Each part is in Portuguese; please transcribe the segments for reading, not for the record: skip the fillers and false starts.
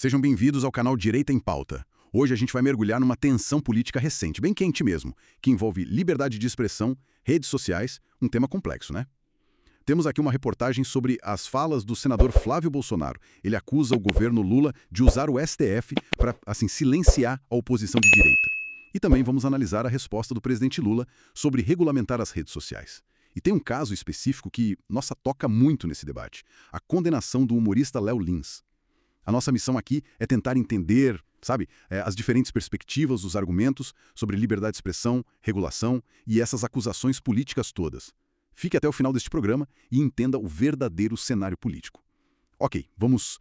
Sejam bem-vindos ao canal Direita em Pauta. Hoje a gente vai mergulhar numa tensão política recente, bem quente mesmo, que envolve liberdade de expressão, redes sociais, um tema complexo, né? Temos aqui uma reportagem sobre as falas do senador Flávio Bolsonaro. Ele acusa o governo Lula de usar o STF para, assim, silenciar a oposição de direita. E também vamos analisar a resposta do presidente Lula sobre regulamentar as redes sociais. E tem um caso específico que, nossa, toca muito nesse debate: a condenação do humorista Léo Lins. A nossa missão aqui é tentar entender, sabe, as diferentes perspectivas, os argumentos sobre liberdade de expressão, regulação e essas acusações políticas todas. Fique até o final deste programa e entenda o verdadeiro cenário político. Ok, vamos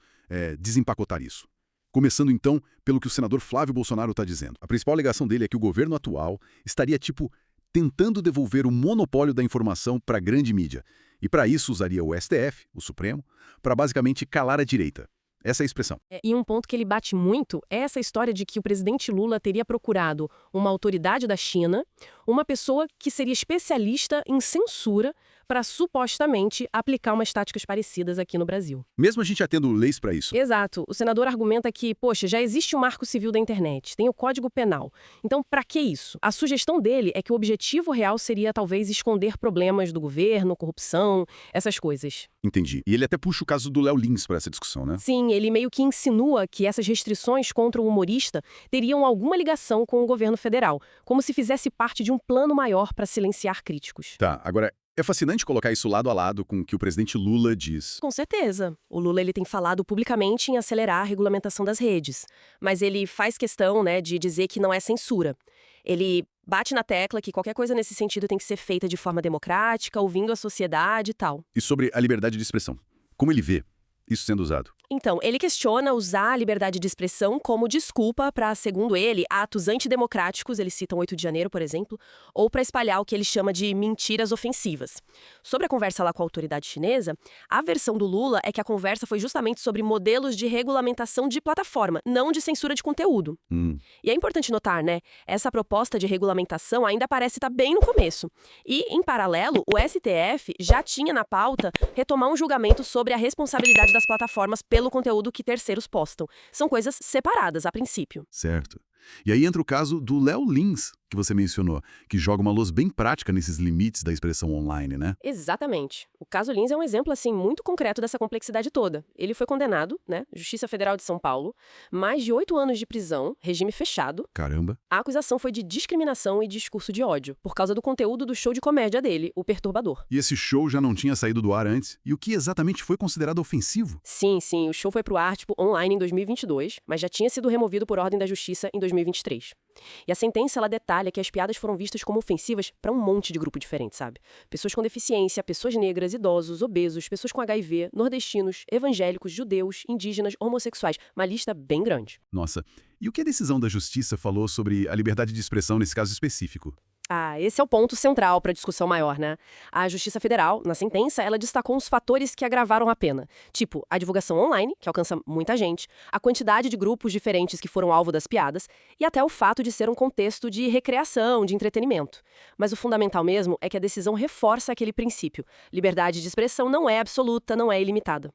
desempacotar isso. Começando então pelo que o senador Flávio Bolsonaro está dizendo. A principal alegação dele é que o governo atual estaria, tentando devolver o monopólio da informação para a grande mídia. E para isso usaria o STF, o Supremo, para basicamente calar a direita. Essa é a expressão. E um ponto que ele bate muito é essa história de que o presidente Lula teria procurado uma autoridade da China, uma pessoa que seria especialista em censura para supostamente aplicar umas táticas parecidas aqui no Brasil. Mesmo a gente já tendo leis para isso. Exato. O senador argumenta que, poxa, já existe o Marco Civil da Internet, tem o Código Penal. Então, para que isso? A sugestão dele é que o objetivo real seria talvez esconder problemas do governo, corrupção, essas coisas. Entendi. E ele até puxa o caso do Léo Lins para essa discussão, né? Sim, ele meio que insinua que essas restrições contra o humorista teriam alguma ligação com o governo federal, como se fizesse parte de um plano maior para silenciar críticos. Tá, agora, é fascinante colocar isso lado a lado com o que o presidente Lula diz. Com certeza. O Lula ele tem falado publicamente em acelerar a regulamentação das redes, mas ele faz questão, de dizer que não é censura. Ele bate na tecla que qualquer coisa nesse sentido tem que ser feita de forma democrática, ouvindo a sociedade e tal. E sobre a liberdade de expressão, como ele vê isso sendo usado? Então, ele questiona usar a liberdade de expressão como desculpa para, segundo ele, atos antidemocráticos, ele cita o 8 de janeiro, por exemplo, ou para espalhar o que ele chama de mentiras ofensivas. Sobre a conversa lá com a autoridade chinesa, a versão do Lula é que a conversa foi justamente sobre modelos de regulamentação de plataforma, não de censura de conteúdo. E é importante notar, essa proposta de regulamentação ainda parece estar bem no começo. E, em paralelo, o STF já tinha na pauta retomar um julgamento sobre a responsabilidade das plataformas pelo conteúdo que terceiros postam. São coisas separadas, a princípio. Certo. E aí entra o caso do Léo Lins, que você mencionou, que joga uma luz bem prática nesses limites da expressão online, né? Exatamente. O caso Lins é um exemplo, muito concreto dessa complexidade toda. Ele foi condenado, Justiça Federal de São Paulo, mais de 8 anos de prisão, regime fechado. Caramba. A acusação foi de discriminação e discurso de ódio, por causa do conteúdo do show de comédia dele, O Perturbador. E esse show já não tinha saído do ar antes? E o que exatamente foi considerado ofensivo? Sim, o show foi pro ar, online em 2022, mas já tinha sido removido por ordem da Justiça em 2023. E a sentença, ela detalha que as piadas foram vistas como ofensivas para um monte de grupo diferente, sabe? Pessoas com deficiência, pessoas negras, idosos, obesos, pessoas com HIV, nordestinos, evangélicos, judeus, indígenas, homossexuais. Uma lista bem grande. Nossa, e o que a decisão da Justiça falou sobre a liberdade de expressão nesse caso específico? Esse é o ponto central para a discussão maior, A Justiça Federal, na sentença, ela destacou os fatores que agravaram a pena. Tipo, a divulgação online, que alcança muita gente, a quantidade de grupos diferentes que foram alvo das piadas, e até o fato de ser um contexto de recreação, de entretenimento. Mas o fundamental mesmo é que a decisão reforça aquele princípio. Liberdade de expressão não é absoluta, não é ilimitada.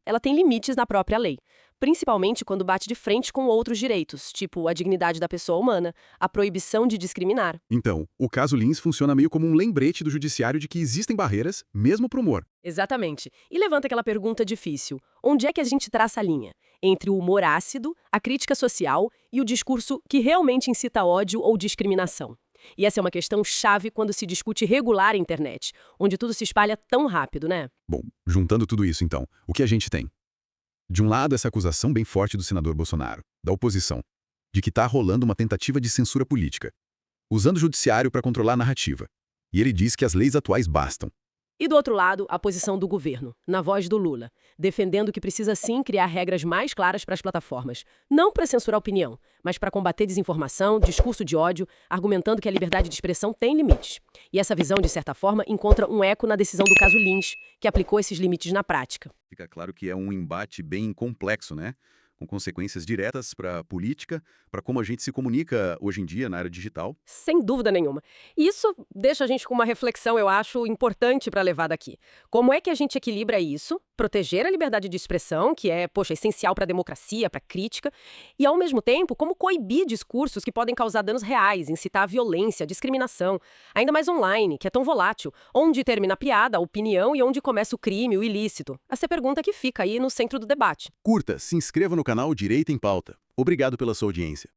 Ela tem limites na própria lei, principalmente quando bate de frente com outros direitos, tipo a dignidade da pessoa humana, a proibição de discriminar. Então, o caso Lins funciona meio como um lembrete do judiciário de que existem barreiras, mesmo para o humor. Exatamente. E levanta aquela pergunta difícil. Onde é que a gente traça a linha? Entre o humor ácido, a crítica social e o discurso que realmente incita ódio ou discriminação? E essa é uma questão chave quando se discute regular a internet, onde tudo se espalha tão rápido, Bom, juntando tudo isso então, o que a gente tem? De um lado, essa acusação bem forte do senador Bolsonaro, da oposição, de que está rolando uma tentativa de censura política, usando o judiciário para controlar a narrativa. E ele diz que as leis atuais bastam. E do outro lado, a posição do governo, na voz do Lula, defendendo que precisa sim criar regras mais claras para as plataformas, não para censurar opinião, mas para combater desinformação, discurso de ódio, argumentando que a liberdade de expressão tem limites. E essa visão, de certa forma, encontra um eco na decisão do caso Lins, que aplicou esses limites na prática. Fica claro que é um embate bem complexo, com consequências diretas para a política, para como a gente se comunica hoje em dia na era digital. Sem dúvida nenhuma. E isso deixa a gente com uma reflexão, eu acho, importante para levar daqui. Como é que a gente equilibra isso, proteger a liberdade de expressão, que é, poxa, essencial para a democracia, para a crítica, e ao mesmo tempo, como coibir discursos que podem causar danos reais, incitar a violência, a discriminação, ainda mais online, que é tão volátil, onde termina a piada, a opinião e onde começa o crime, o ilícito. Essa é a pergunta que fica aí no centro do debate. Curta, se inscreva no canal Direito em Pauta. Obrigado pela sua audiência.